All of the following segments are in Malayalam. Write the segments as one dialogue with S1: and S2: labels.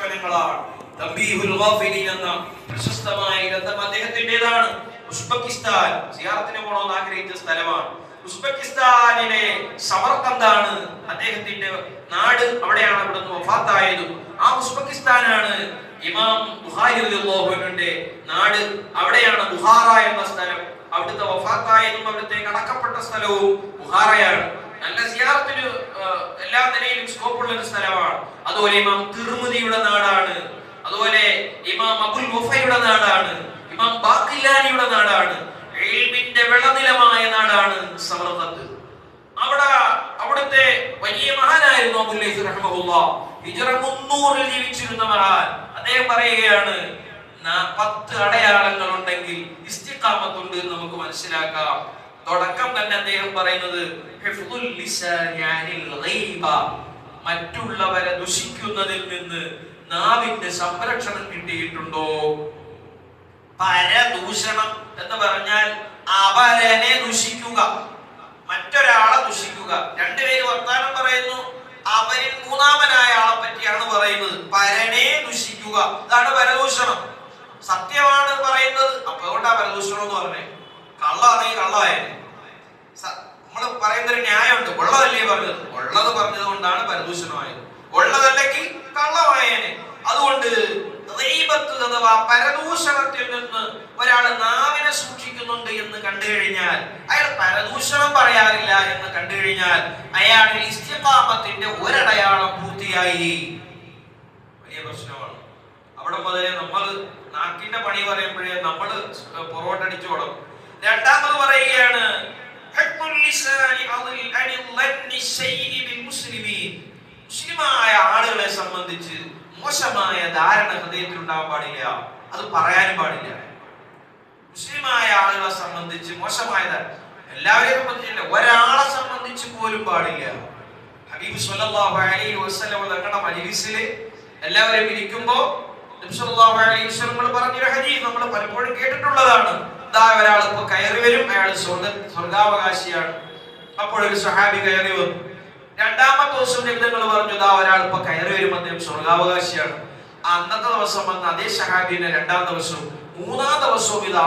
S1: സേവനങ്ങളാണ്. തംബീഹുൽ ഗാഫിലീൻ എന്ന പ്രശസ്തമായ ഗ്രന്ഥം അദ്ദേഹത്തിന്റേതാണ്. ഉസ്ബെക്കിസ്ഥാൻ സിയാറത്തിന് പോകണമെന്ന് ആഗ്രഹിച്ച സ്ഥലമാണ്. ഉസ്ബെക്കിസ്ഥാനിലെ സമർക്കന്താണ് അദ്ദേഹത്തിന്റെ നാട്. അവിടെയാണ് അവിടുന്ന് വഫാത്തായത്. ആ ഉസ്ബെക്കിസ്ഥാനാണ് ഇമാം ബുഖാരി റളിയല്ലാഹു അൻഹുവിന്റെ നാട്. അവിടെയാണ് ബുഖാറ എന്ന സ്ഥലം. അവിടുത്തെ വഫാത്തായതും അവിടുത്തെ അടക്കപ്പെട്ട സ്ഥലവും ബുഖാറയാണ്. നല്ല സിയാറത്തിന് എല്ലാ നിലയിലും സ്കോപ്പുള്ള ഒരു സ്ഥലമാണ്. അതുപോലെ ഇമാം തിർമിദിയുടെ നാടാണ്. അതുപോലെ ഇമാം അബുൽ വഫയുടെ നാടാണ്. ഇമാം ബാഖിലാനിയുടെ നാടാണ്. ഇൽമിന്റെ വെള്ളനിലമായ നാടാണ് സമർഖത്ത്. അവിടുത്തെ വലിയ മഹാനായിരുന്നു അബുൽ ലൈസ് റഹ്മഹുല്ലാഹ്. ഹിജ്റ 300 ജീവിച്ചിരുന്ന മഹാൻ. അദ്ദേഹം പറയുകയാണ്, 10 അടയാളങ്ങൾ ഉണ്ടെങ്കിൽ ഇസ്തിഖാമത്തുണ്ട് എന്ന് നമുക്ക് മനസ്സിലാക്കാം. തുടക്കം തന്നെ അദ്ദേഹം പറയുന്നത് ഹിഫ്ദുൽ ലിസാനി അനിൽ ഗൈബ, മറ്റുള്ളവരെ ദുഷിക്കുന്നതിൽ നിന്ന് നാവിന്റെ സംരക്ഷണം കിട്ടിയിട്ടുണ്ടോ? പരദൂഷണം എന്ന് പറഞ്ഞാൽ അവരനെ ദുഷിക്കുക, മറ്റൊരാളെ ദുഷിക്കുക. രണ്ടുപേര് വർത്താനം പറയുന്നു, അവരിൽ മൂന്നാമനായ ആളെ പറ്റിയാണ് പറയുന്നത്. പരനെ ദുഷിക്കുക, ഇതാണ് പരദൂഷണം. സത്യമാണ് പറയുന്നത്, അപ്പൊ അതുകൊണ്ടാ പരദൂഷണം എന്ന് പറഞ്ഞേ. കള്ളാണെങ്കിൽ കള്ളായത്. നമ്മൾ പറയുന്നൊരു ന്യായമുണ്ട്. ഉള്ളതല്ലേ പറഞ്ഞത്, ഉള്ളത് പറഞ്ഞത് കൊണ്ടാണ് പരദൂഷണമായത്. ഉള്ളതല്ലെങ്കിൽ കള്ളമായേനെ. അതുകൊണ്ട് അഥവാ പരദൂഷണത്തിൽ നിന്ന് ഒരാൾ നാവിനെ സൂക്ഷിക്കുന്നുണ്ട് എന്ന് കണ്ടു കഴിഞ്ഞാൽ, അയാൾ പരദൂഷണം പറയാറില്ല എന്ന് കണ്ടു കഴിഞ്ഞാൽ, അയാളിൽ ഇസ്തിഖാമത്തിന്റെ ഒരടയാളം പൂർത്തിയായി. വലിയ പ്രശ്നമാണ്. അവിടെ മുതലേ നമ്മൾ നാക്കിന്റെ പണി പറയുമ്പോഴേ നമ്മൾ പുറകോട്ടടിച്ചു കൊടുക്കും. രണ്ടാമത് പറയുകയാണ്, മുസ്ലിമായ ആളുകളെ സംബന്ധിച്ച് മോശമായ ധാരണ ഹൃദയത്തിൽ ഉണ്ടാകാൻ പാടില്ല. അത് പറയാനും പാടില്ല. മുസ്ലിമായ ആളുകളെ സംബന്ധിച്ച് മോശമായ എല്ലാവരെയും സംബന്ധിച്ചില്ല, ഒരാളെ സംബന്ധിച്ച് പോലും പാടില്ല. ഹബീബ് സ്വല്ലല്ലാഹു അലൈഹി വസല്ലം തങ്ങളുടെ മജ്‌ലിസിൽ എല്ലാവരും ഇരിക്കുമ്പോ നബി സ്വല്ലല്ലാഹു അലൈഹി വസല്ലം പറഞ്ഞൊരു ഹദീസ് നമ്മൾ പലപ്പോഴും കേട്ടിട്ടുള്ളതാണ്. ഒരാൾ ഇപ്പൊ കയറി വരും, അയാൾ സ്വർഗാവകാശിയാണ്. അപ്പോഴൊരു സ്വഹാബി കയറി വന്നു. രണ്ടാമത്തെ ദിവസം നിബിധങ്ങൾ പറഞ്ഞു, ഒരാൾ ഇപ്പൊ കയറി വരും, അദ്ദേഹം സ്വർഗാവകാശിയാണ്. അന്നത്തെ ദിവസം വന്ന അതേ സഹാബിനെ രണ്ടാം ദിവസവും മൂന്നാം ദിവസവും ഇത്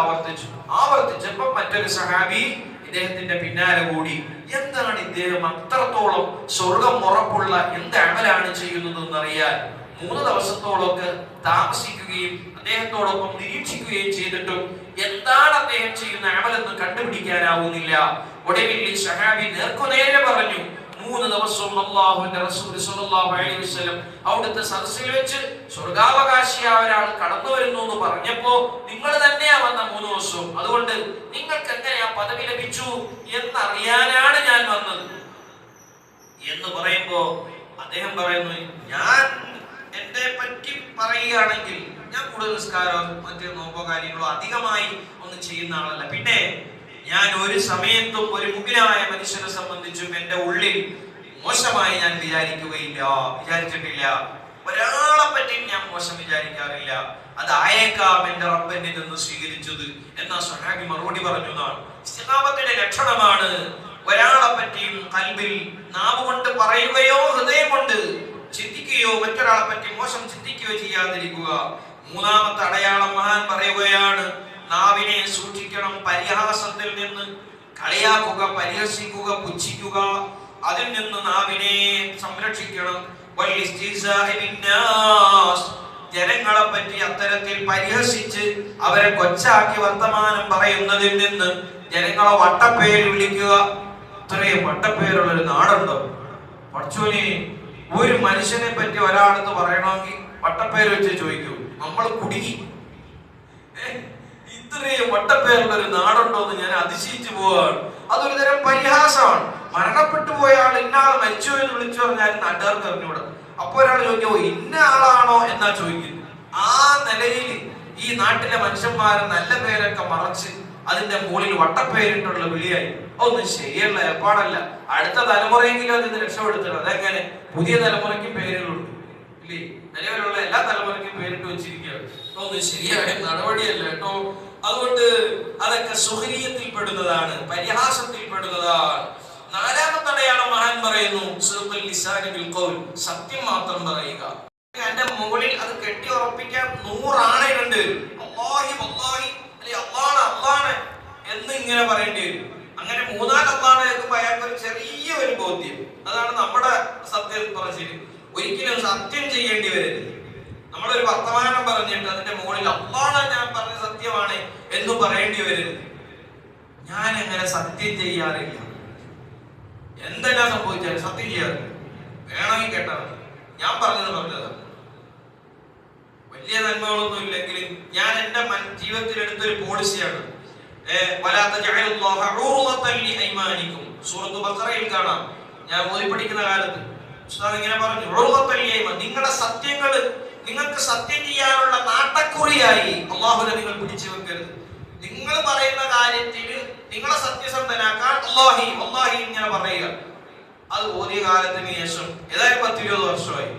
S1: ആവർത്തിച്ചപ്പോൾ മറ്റൊരു സഹാബി ഇദ്ദേഹത്തിന്റെ പിന്നാലെ കൂടി. എന്താണ് ഇദ്ദേഹം അത്രത്തോളം സ്വർഗം ഉറപ്പുള്ള എന്ത് അമലാണ് ചെയ്യുന്നത് എന്നറിയാൻ 3 ദിവസത്തോളമൊക്കെ താമസിക്കുകയും അദ്ദേഹത്തോടൊപ്പം നിരീക്ഷിക്കുകയും ചെയ്തിട്ടും എന്താണ് അദ്ദേഹം ചെയ്യുന്ന അമലെന്ന് കണ്ടുപിടിക്കാനാവുന്നില്ല. ഒടുവിൽ ഈ സഹാബി നേർക്കുനേരെ പറഞ്ഞു, 3 ദിവസവും അല്ലാഹുവിന്റെ റസൂൽ സ്വല്ലല്ലാഹു അലൈഹി വസല്ലം അവിടുത്തെ സദസ്സിൽ വെച്ച് സ്വർഗാവകാശിയായ ഒരാൾ കടന്നു വരുന്നു എന്ന് പറഞ്ഞപ്പോ നിങ്ങൾ തന്നെയാ വന്ന 3 ദിവസവും, അതുകൊണ്ട് നിങ്ങൾക്ക് എങ്ങനെയാ പദവി ലഭിച്ചു എന്നറിയാനാണ് ഞാൻ വന്നത് എന്ന് പറയുമ്പോ അദ്ദേഹം പറയുന്നു, ഞാൻ എന്നെ പറ്റി പറയുകയാണെങ്കിൽ ഞാൻ കൂടുതൽ നിസ്കാരമോ മറ്റു നോമ്പോ കാര്യങ്ങളോ അധികമായി ഒന്നും ചെയ്യുന്ന ആളല്ല. പിന്നെ ഞാൻ ഒരു സമയത്തും ഒരു മുഗ്നായ മനുഷ്യനെ സംബന്ധിച്ചും എന്റെ ഉള്ളിൽ മോശമായി ഞാൻ വിചാരിച്ചിട്ടില്ല. ഒരാളെ പറ്റി ഞാൻ മോശം വിചാരിക്കാറില്ല. അത് ആയേക്കാം എന്റെ റബ്ബിൽ നിന്ന് സ്വീകരിച്ചത് എന്നാ സ്വഹാബി മറുപടി പറഞ്ഞു എന്നാണ്. ഇസ്തിഖാമത്തിന്റെ ലക്ഷണമാണ് ഒരാളെ പറ്റിയും ഖൽബിൽ നാവ് കൊണ്ട് പറയുകയോ ഹൃദയം കൊണ്ട് ചിന്തിക്കുകയോ മറ്റൊരാളെ പറ്റി മോശം ചിന്തിക്കുകയോ ചെയ്യാതിരിക്കുക. മൂന്നാമത്തെ അടയാളം മഹാൻ പറയുകയാണ്, നാവിനെ സൂക്ഷിക്കണം. പരിഹാസത്തിൽ നിന്ന്, കളിയാക്കുക, പരിഹസിക്കുക, പുച്ഛിക്കുക, അതിൽ നിന്ന് നാവിനെ സംരക്ഷിക്കണം. ജനങ്ങളെ പറ്റി അത്തരത്തിൽ പരിഹസിച്ച് അവരെ കൊച്ചാക്കി വർത്തമാനം പറയുന്നതിൽ നിന്ന് ജനങ്ങളെ വട്ടപ്പേര് വിളിക്കുക. ഇത്രയും വട്ടപ്പേരുള്ളൊരു നാടുണ്ടോ? പഠിച്ചോനെ, ഒരു മനുഷ്യനെ പറ്റി ഒരാളെന്ന് പറയണമെങ്കിൽ വട്ടപ്പേര് വെച്ച് ചോദിക്കൂ. നമ്മൾ കുടുങ്ങി. ഇത്രയും വട്ടപ്പേരുള്ള ഒരു നാടുണ്ടോ എന്ന് ഞാൻ അതിശയിച്ചു പോവാണ്. അതൊരു തരം പരിഹാസമാണ്. മരണപ്പെട്ടു പോയ ആൾ ഇന്നാൾ മരിച്ചു എന്ന് വിളിച്ചു പറഞ്ഞാൽ നാട്ടുകാർക്ക് അറിഞ്ഞൂടെ. അപ്പൊ ഒരാൾ ചോദിക്കോ ഇന്ന ആളാണോ എന്നാ ചോദിക്കുന്നു. ആ നിലയിൽ ഈ നാട്ടിലെ മനുഷ്യന്മാരെ നല്ല പേരൊക്കെ മറച്ച് അതിന്റെ മുകളിൽ വട്ടപ്പേരിട്ടുള്ള വിളിയായി. ഒന്നും ശരിയല്ല, ഏർപ്പാടല്ല. അടുത്ത തലമുറയെങ്കിലും അതിന് രക്ഷപ്പെടുത്തണം. അതെങ്ങനെ? പുതിയ തലമുറയ്ക്കും പേരുകളുണ്ട് ഇല്ലേ? നിലവിലുള്ള എല്ലാ തലമുറയ്ക്കും പേരിട്ട് വെച്ചിരിക്കുകയാണ്. ഒന്നും ശരിയായ നടപടിയല്ല കേട്ടോ. അതുകൊണ്ട് അതൊക്കെ സുഹരിയത്തിൽ പെടുന്നതാണ്, പരിഹാസത്തിൽ പെടുന്നതാണ്. നാലാമത്തെ അടയാളം മഹാൻ പറയുന്നു, സത്യം മാത്രം പറയുക. എന്റെ അതിന്റെ മുകളിൽ അത് കെട്ടി ഉറപ്പിക്കാൻ 100 ആണയുണ്ട്. അല്ലാഹി വല്ലാഹി അല്ലെ അല്ലാഹ് അല്ലാഹ് എന്ന് ഇങ്ങനെ പറയേണ്ടി വരും. അങ്ങനെ 3-4 അല്ലാഹ് കേൾക്കുമ്പോൾ അയാൾക്ക് ഒരു ചെറിയ ഒരു ബോധ്യം. അതാണ് നമ്മുടെ സത്യം പറച്ചില്. ഒരിക്കലും സത്യം ചെയ്യേണ്ടി വരരുത്. നമ്മളൊരു വർത്തമാനം പറഞ്ഞിട്ട് അതിന്റെ മുകളിൽ അല്ലാഹ് ഞാൻ പറഞ്ഞ സത്യമാണ് എന്ന് പറയേണ്ടി വരരുത്. ഞാൻ അങ്ങനെ സത്യം ചെയ്യാറില്ല. എന്തെല്ലാം സംഭവിച്ചാലും സത്യം ചെയ്യാറില്ല. വേണമെങ്കിൽ കേട്ടാൽ മതി, ഞാൻ പറഞ്ഞതാണ്. വലിയ നന്മകളൊന്നും ഇല്ലെങ്കിലും ഞാൻ എന്റെ ജീവിതത്തിൽ എടുത്തൊരു പോളിസിയാണ്. സൂറത്ത് ബഖറയിൽ കാണാം. ഞാൻ ഓതി പഠിക്കുന്ന കാലത്ത് ഉസ്താദ് ഇങ്ങനെ പറഞ്ഞു, നിങ്ങളുടെ സത്യങ്ങള് നിങ്ങൾക്ക് സത്യം ചെയ്യാനുള്ള നാട്ടക്കുറിയായി അല്ലാഹുവിനെ നിങ്ങൾ പിടിച്ചു വെക്കരുത്. നിങ്ങൾ പറയുന്ന കാര്യത്തിൽ നിങ്ങളെ സത്യസന്ധനാക്കാൻ അല്ലാഹി വല്ലാഹി ഇങ്ങനെ പറയുക. അത് ഓതിയ കാലത്തിന് ശേഷം ഏതായാലും 10-20 വർഷമായി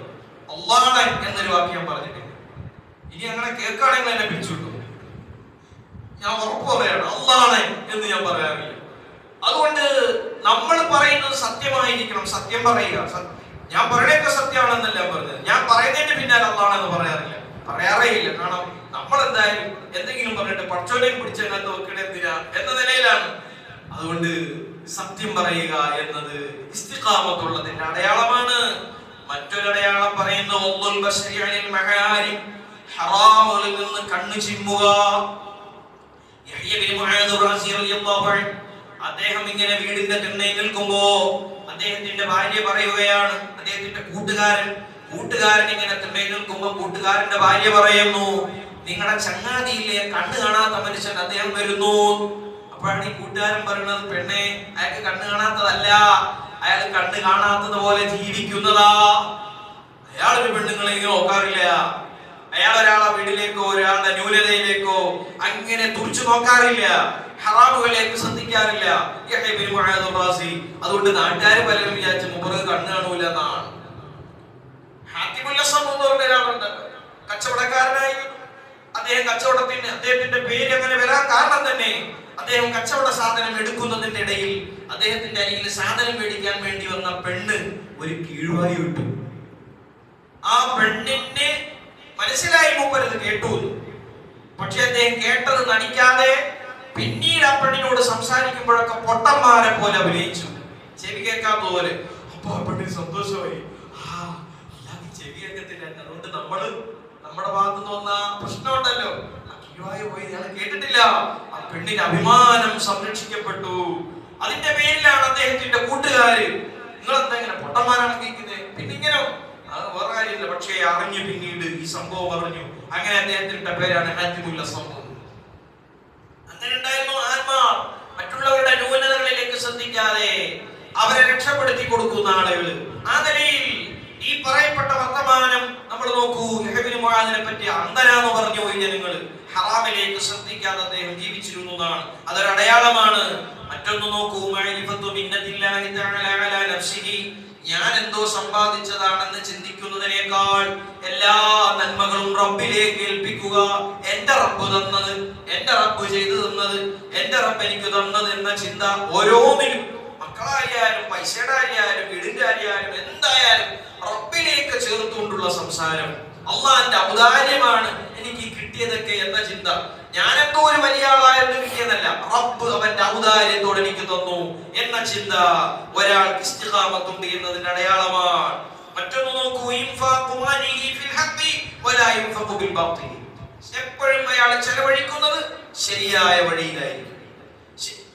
S1: അല്ലാഹ് എന്നൊരു വാക്യം പറഞ്ഞിട്ടില്ല. ഇനി അങ്ങനെ കേൾക്കുകയാണെങ്കിൽ എന്നെ പിടിച്ചുവിട്ടു. ഞാൻ ഉറപ്പ് പറയാണ്, അല്ലാഹ് എന്ന് ഞാൻ പറയാറില്ല. അതുകൊണ്ട് നമ്മൾ പറയുന്നത് സത്യമായിരിക്കണം, സത്യം പറയുക. ഞാൻ പറയണൊക്കെ സത്യമാണെന്നല്ല പറഞ്ഞത്. ഞാൻ പറയുന്നതിന്റെ പിന്നാലെ അല്ലാഹ് എന്ന് പറയാറേ ഇല്ല. കാരണം നമ്മൾ എന്തായാലും എന്തെങ്കിലും പറഞ്ഞിട്ട് പടച്ചോനെ പിടിച്ചതിനകത്ത് നോക്കണ എന്തിനാ എന്ന നിലയിലാണ്. അതുകൊണ്ട് സത്യം പറയുക എന്നത് ഇസ്തിഖാമത്തുള്ളതിന്റെ അടയാളമാണ്. മറ്റൊരു അടയാളം പറയുന്ന ഹറാമുകളിൽ നിന്ന് കണ്ണു ചിമ്മുക. അദ്ദേഹം ഇങ്ങനെ വീടിന്റെ തിണ്ണയിൽ നിൽക്കുമ്പോ അദ്ദേഹത്തിന്റെ ഭാര്യ പറയുകയാണ്, അദ്ദേഹത്തിന്റെ കൂട്ടുകാരൻ ഇങ്ങനെ തിണ്ണയിൽ നിൽക്കുമ്പോ കൂട്ടുകാരന്റെ ഭാര്യ പറയുന്നു, നിങ്ങളുടെ ചങ്ങാതിയിലെ കണ്ണു കാണാത്ത മനുഷ്യൻ അദ്ദേഹം വരുന്നു. അപ്പോഴാണ് ഈ കൂട്ടുകാരൻ പറയുന്നത്, പെണ്ണെ അയാൾക്ക് കണ്ണു കാണാത്തതല്ല, അയാൾ കണ്ണു കാണാത്തത് പോലെ ജീവിക്കുന്നതാ. അയാളൊരു പെണ്ണുങ്ങളെ ഇങ്ങനെ നോക്കാറില്ല. അയാൾ ഒരാളെ വീട്ടിലേക്കോ ഒരാളുടെ ന്യൂനതയിലേക്കോ അങ്ങനെ തുറിച്ചു നോക്കാറില്ല. ഹറാമുകളിലേക്ക് ശ്രദ്ധിക്കാറില്ല. അതുകൊണ്ട് നാട്ടുകാർ പലരും വിചാരിച്ചു മുമ്പ് കണ്ണു കാണൂല എന്നാണ്. കച്ചവടക്കാരനായിരുന്നു അദ്ദേഹം. അദ്ദേഹത്തിന്റെ പേര് അങ്ങനെ വരാൻ കാരണം തന്നെ അദ്ദേഹം കച്ചവട സാധനം എടുക്കുന്നതിന്റെ ഇടയിൽ അദ്ദേഹത്തിന്റെ അരികിൽ സാധനം മേടിക്കാൻ വേണ്ടി വന്ന പെണ്ണ് ഒരു കീഴ്വായി വിട്ടു. ആ പെണ്ണിന് മനസ്സിലായി മൂപ്പരത് കേട്ടു. പക്ഷെ അദ്ദേഹം കേട്ടത് നടിക്കാതെ പിന്നീട് ആ പെണ്ണിനോട് സംസാരിക്കുമ്പോഴൊക്കെ പൊട്ടന്മാരെ പോലെ അഭിനയിച്ചു, ചെവി കേൾക്കാത്ത പോലെ. അപ്പൊ ആ പെണ്ണിന് സന്തോഷമായി. ചെവി കേൾക്കത്തില്ല. അതുകൊണ്ട് നമ്മുടെ ഭാഗത്ത് നിന്ന് വന്ന പ്രശ്നമുണ്ടല്ലോ, പോയി ഞാൻ കേട്ടിട്ടില്ല. ആ പെണ്ണിന്റെ അഭിമാനം സംരക്ഷിക്കപ്പെട്ടു. അതിന്റെ പേരിലാണ് അദ്ദേഹത്തിന്റെ കൂട്ടുകാര്, നിങ്ങളെന്താ ഇങ്ങനെ പൊട്ടന്മാരാണ് കേൾക്കുന്നത്, പിന്നെ ഇങ്ങനെ അത് വേറെ കാര്യമില്ല. പക്ഷേ അറിഞ്ഞു, പിന്നീട് ഈ സംഭവം അറിഞ്ഞു. അങ്ങനെ അദ്ദേഹത്തിന്റെ പേരാണ് ഹാത്തിമുൽ സംഭവം. അങ്ങനെ ഉണ്ടായിരുന്നു ആത്മാർ. മറ്റുള്ളവരുടെ ന്യൂനതകളിലേക്ക് ശ്രദ്ധിക്കാതെ അവരെ രക്ഷപ്പെടുത്തി കൊടുക്കുന്ന ആളുകൾ. ആ നിലയിൽ ഈ പറയപ്പെട്ട വർത്തമാനം നമ്മൾ നോക്കൂ. യഹ്യ മുആദിനെ പറ്റി അന്ധനാന്ന് പറഞ്ഞു പോയി ജനങ്ങൾ. ഹറാമിലേക്ക് ശ്രദ്ധിക്കാതെ അദ്ദേഹം ജീവിച്ചിരുന്നു എന്നാണ്. അതൊരു അടയാളമാണ്. മറ്റൊന്ന് നോക്കൂ, മഅരിഫത്തു മിന്നത്തില്ലാഹി തആല അലാ നഫ്സിഹി. ഞാൻ എന്തോ സമ്പാദിച്ചതാണെന്ന് ചിന്തിക്കുന്നതിനേക്കാൾ എല്ലാ നന്മകളും റബ്ബിലേക്ക് ഏൽപ്പിക്കുക. എന്റെ റബ്ബ് തന്നത്, എന്റെ റബ്ബ് ചെയ്തു തന്നത്, എന്റെ റബ്ബ് എനിക്ക് തന്നത് എന്ന ചിന്ത ഓരോന്നിലും, മക്കളായാലും പൈസയുടെ ആയാലും വീടിന്റെ ആയാലും എന്തായാലും റബ്ബിലേക്ക് ചേർത്തുകൊണ്ടുള്ള സംസാരം. അള്ളാന്റെ ഔദാര്യമാണ് എനിക്ക് കിട്ടിയതൊക്കെ എന്ന ചിന്ത. ഞാനെന്തോ ഒരു വലിയ ആളായിരുന്നു കിട്ടിയതല്ല, റബ്ബ് അവന്റെ ഔദാര്യത്തോടെ എനിക്ക് തന്നു എന്ന ചിന്ത ഒരാൾക്ക് ഇസ്തിഖാമത്തുണ്ട് എന്നതിന്റെ അടയാളമാണ്. മറ്റൊന്ന് നോക്കൂ, എപ്പോഴും അയാൾ ചെലവഴിക്കുന്നത് ശരിയായ വഴിയിലായിരിക്കും.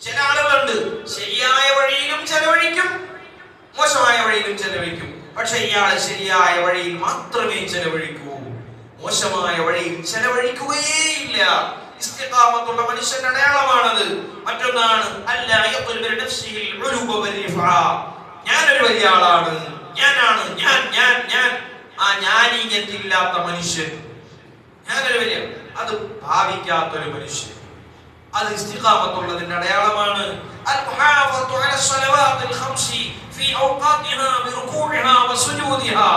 S1: ചില ആളുകളുണ്ട് ശരിയായ വഴിയിലും ചെലവഴിക്കും, മോശമായ വഴിയിലും ചെലവഴിക്കും. പക്ഷെ ഇയാൾ ശരിയായ വഴിയിൽ മാത്രമേ ചെലവഴിക്കൂ, മോശമായ വഴിയിൽ ചെലവഴിക്കുകയേയില്ല. ഇസ്തിഖാമത്തുള്ള മനുഷ്യന്റെ അടയാളമാണത്. മറ്റൊന്നാണ് ഞാനൊരു വലിയ ആളാണ്, ഞാനാണ്, ഞാൻ ആ ഞാനീയത്തില്ലാത്ത മനുഷ്യൻ, ഞാനൊരു വലിയ, അത് ഭാവിക്കാത്തൊരു മനുഷ്യൻ. അത് ഇസ്തിഖാമത്തുള്ളതിന്റെ അടയാളമാണ്. അൽ-മുഹാഫദത്തു അല സ്വലവാത്തിൽ ഖംസി ഫീ ഔഖാതിഹാ ബിറുകൂഇഹാ വസുജൂദിഹാ.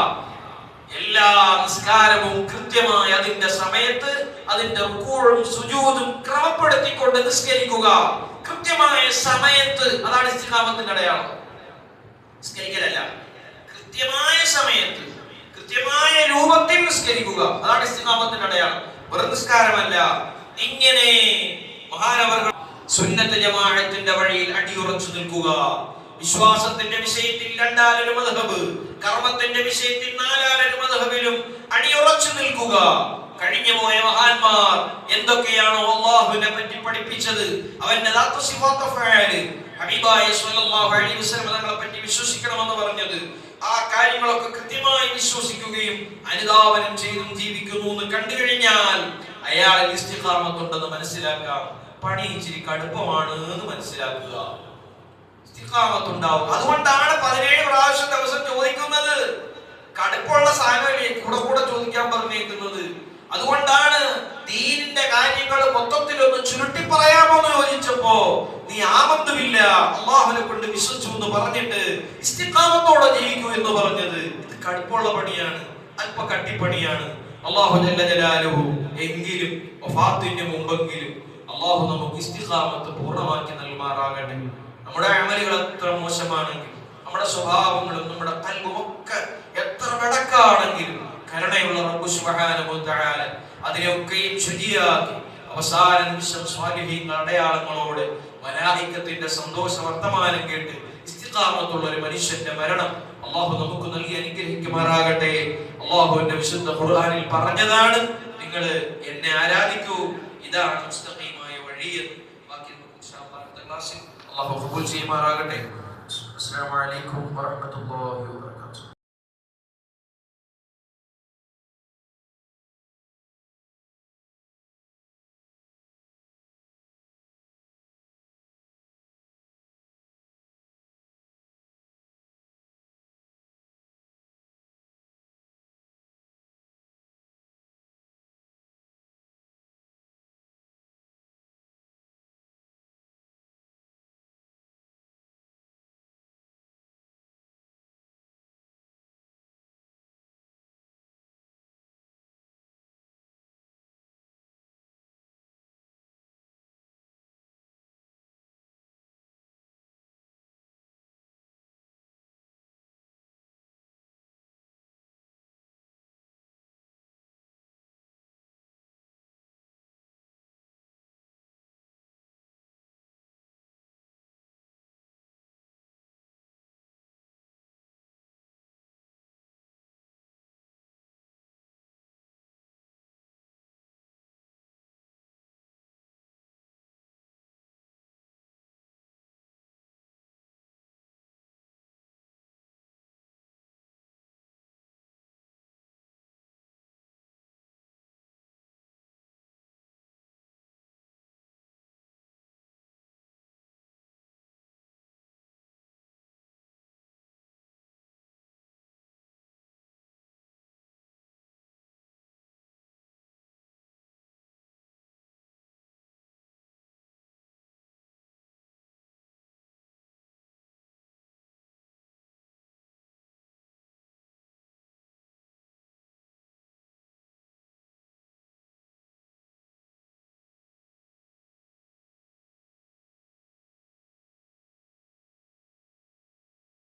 S1: എല്ലാ നിസ്കാരവും കൃത്യമായി അതിന്റെ സമയത്ത് അതിന്റെ റുകൂഉം സുജൂദും ക്രമപ്പെടുത്തിക്കൊണ്ട് നിസ്കരിക്കുക. കൃത്യമായ സമയത്ത്, അതാണ് ഇസ്തിഖാമത്തിന്റെ അടയാളം. നിസ്കരിക്കലല്ല, കൃത്യമായ സമയത്ത് കൃത്യമായ രൂപത്തിൽ രൂപത്തിൽ നിസ്കരിക്കുക. അതാണ് ഇസ്തിഖാമത്തിന്റെ അടയാളം. വെറും നിസ്കാരമല്ല. ഇങ്ങനെ മഹാനവർകൾ സുന്നത്ത് ജമാഅത്തിന്റെ വഴിയിൽ അടിയുറച്ചു നിൽക്കുക. വിശ്വാസത്തിന്റെ വിഷയത്തിൽ രണ്ടാലൊരു മദ്ഹബ്, കർമ്മത്തിന്റെ വിഷയത്തിൽ നാലാലൊരു മദ്ഹബിലും അടിയുറച്ചു നിൽക്കുക. കഴിഞ്ഞുപോയ മഹാന്മാർ എന്തൊക്കെയാണോ അല്ലാഹുവിനെ പറ്റി പഠിപ്പിച്ചത്, അവന്റെ ദാത്ത് സിഫാത്ത് അഫ്ആല്, ഹബീബായ സ്വല്ലല്ലാഹു അലൈഹി വസല്ലം തങ്ങളെ പറ്റി വിശ്വസിക്കണമെന്ന് പറഞ്ഞത്, ആ കാര്യങ്ങളൊക്കെ കൃത്യമായി വിശ്വസിക്കുകയും അനുധാവനം ചെയ്തും ജീവിക്കുന്നു എന്ന് കണ്ടു കഴിഞ്ഞാൽ അയാളിൽ ഇസ്തിഖാമത്ത് ഉണ്ടെന്ന് മനസ്സിലാക്കാം. പണി ഇച്ചിരി കടുപ്പമാണ് എന്ന് മനസ്സിലാക്കുക. ഇസ്തിഖാമത്ത് ഉണ്ടാവും. അതുകൊണ്ടാണ് 17 പ്രാവശ്യം ദിവസം ചോദിക്കുന്നത്. കടുപ്പമുള്ള സാധനമല്ലേ കൂടെ ചോദിക്കാൻ പറഞ്ഞേക്കുന്നത്. അതുകൊണ്ടാണ് ദീനിന്റെ കാര്യങ്ങൾ മൊത്തത്തിലൊന്ന് ചുരുട്ടി പറയാമോ എന്ന് ചോദിച്ചപ്പോ നീ ആമന്തുമില്ല, അല്ലാഹുവിനെ കൊണ്ട് വിശ്വസിച്ചു എന്ന് പറഞ്ഞിട്ട് ഇസ്തിഖാമത്തോടെ ജീവിക്കൂ എന്ന് പറഞ്ഞത്. ഇത് കടുപ്പമുള്ള പണിയാണ്, അല്പ കട്ടിപ്പണിയാണ്. അല്ലാഹു ജല്ല ജലാലുഹു എങ്കിലും വഫാത്തിന് മുമ്പെങ്കിലും അല്ലാഹു നമുക്ക് ഇസ്തിഖാമത്ത് പൂർണ്ണമാക്കി നൽകുമാറാകട്ടെ. നമ്മുടെ അമലുകൾ എത്ര മോശമാണെങ്കിലും, നമ്മുടെ സ്വഭാവങ്ങളും നമ്മുടെ ഖൽബും ഒക്കെ എത്ര വടക്കാണെങ്കിലും കരുണയുള്ള റബ്ബ് സുബ്ഹാനഹു വ തആല അതിനെയൊക്കെയും ശുചിയാക്കി അവസാന നിമിഷം സ്വാലിഹീങ്ങളുടെ അടയാളങ്ങളോട് മലായികത്തിന്റെ സന്തോഷ വർത്തമാനം കേട്ട് ഇസ്തിഖാമത്തുള്ള ഒരു മനുഷ്യന്റെ മരണം അല്ലാഹു നമുക്ക് നൽകി അനുഗ്രഹിക്കുമാറാകട്ടെ. അല്ലാഹുവിന്റെ വിശുദ്ധ ഖുർആനിൽ പറഞ്ഞതാണ്, നിങ്ങൾ എന്നെ ആരാധിക്കൂ, ഇതാണ് മുസ്തഖീമായ വഴി എന്ന്. ബാക്കി ഇൻഷാ അല്ലാഹ് അടുത്ത ക്ലാസ്സിൽ അല്ലാഹു ഖബൂൽ ചെയ്യുമാറാകട്ടെ. അസ്സലാമു അലൈക്കും വറഹ്മത്തുള്ളാഹി വബറകാതുഹു.